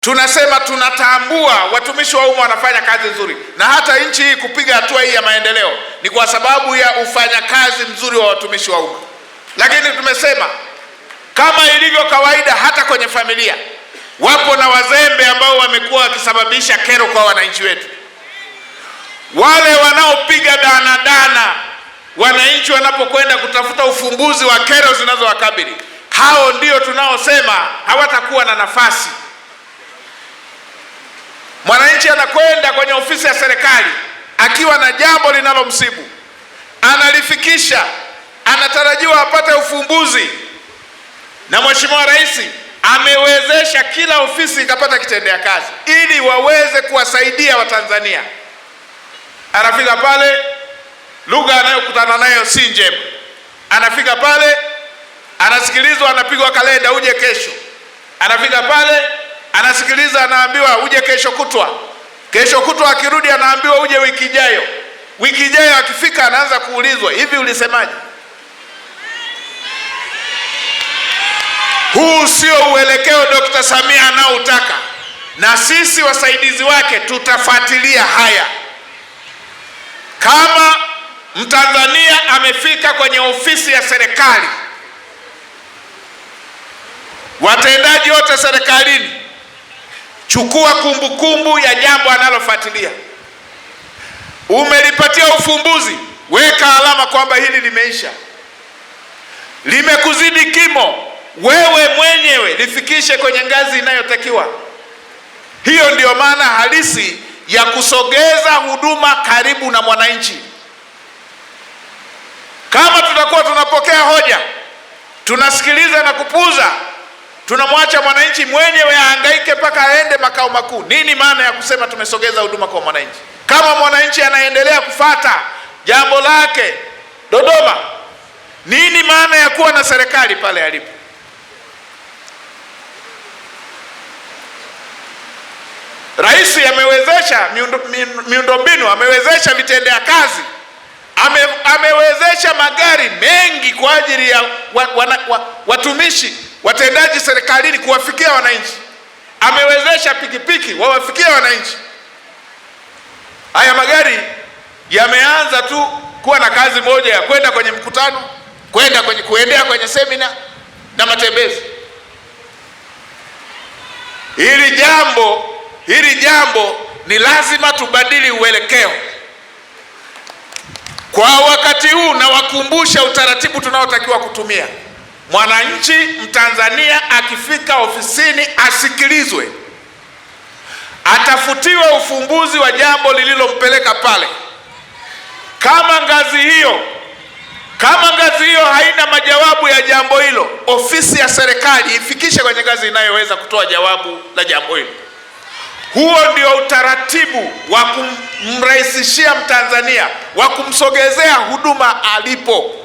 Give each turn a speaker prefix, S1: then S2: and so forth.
S1: Tunasema tunatambua watumishi wa umma wanafanya kazi nzuri, na hata nchi hii kupiga hatua hii ya maendeleo ni kwa sababu ya ufanyakazi mzuri wa watumishi wa umma. Lakini tumesema kama ilivyo kawaida, hata kwenye familia wapo na wazembe ambao wamekuwa wakisababisha kero kwa wananchi wetu. Wale wanaopiga danadana wananchi wanapokwenda kutafuta ufumbuzi wa kero zinazowakabili, hao ndio tunaosema hawatakuwa na nafasi. Mwananchi anakwenda kwenye ofisi ya serikali akiwa na jambo linalomsibu, analifikisha, anatarajiwa apate ufumbuzi, na Mheshimiwa Rais amewezesha kila ofisi ikapata kitendea kazi ili waweze kuwasaidia Watanzania. Anafika pale, lugha anayokutana nayo si njema. Anafika pale, anasikilizwa, anapigwa kalenda, uje kesho. Anafika pale, anasikiliza, anaambiwa uje kesho kutwa. Kesho kutwa akirudi anaambiwa uje wiki ijayo. Wiki ijayo akifika anaanza kuulizwa, hivi ulisemaje? Huu sio uelekeo Dr. Samia anaotaka, na sisi wasaidizi wake tutafuatilia haya. Kama Mtanzania amefika kwenye ofisi ya serikali, watendaji wote serikalini, chukua kumbukumbu ya jambo analofuatilia. Umelipatia ufumbuzi, weka alama kwamba hili limeisha. Limekuzidi kimo, wewe mwenyewe lifikishe kwenye ngazi inayotakiwa. Hiyo ndiyo maana halisi ya kusogeza huduma karibu na mwananchi. Kama tutakuwa tunapokea hoja, tunasikiliza na kupuuza, tunamwacha mwananchi mwenyewe ahangaike mpaka aende makao makuu, nini maana ya kusema tumesogeza huduma kwa mwananchi? Kama mwananchi anaendelea kufata jambo lake Dodoma, nini maana ya kuwa na serikali pale alipo? Rais amewezesha miundombinu, amewezesha vitendea kazi, amewezesha magari mengi kwa ajili ya watumishi watendaji serikalini kuwafikia wananchi, amewezesha pikipiki wawafikia wananchi. Haya magari yameanza tu kuwa na kazi moja ya kwenda kwenye mkutano, kuendea kwenye semina na matembezi. Hili jambo ni lazima tubadili uelekeo kwa wakati huu, na wakumbusha utaratibu tunaotakiwa kutumia. Mwananchi Mtanzania akifika ofisini asikilizwe, atafutiwe ufumbuzi wa jambo lililompeleka pale. Kama ngazi hiyo haina majawabu ya jambo hilo, ofisi ya serikali ifikishe kwenye ngazi inayoweza kutoa jawabu la jambo hilo. Huo ndio utaratibu wa kumrahisishia Mtanzania, wa kumsogezea huduma alipo.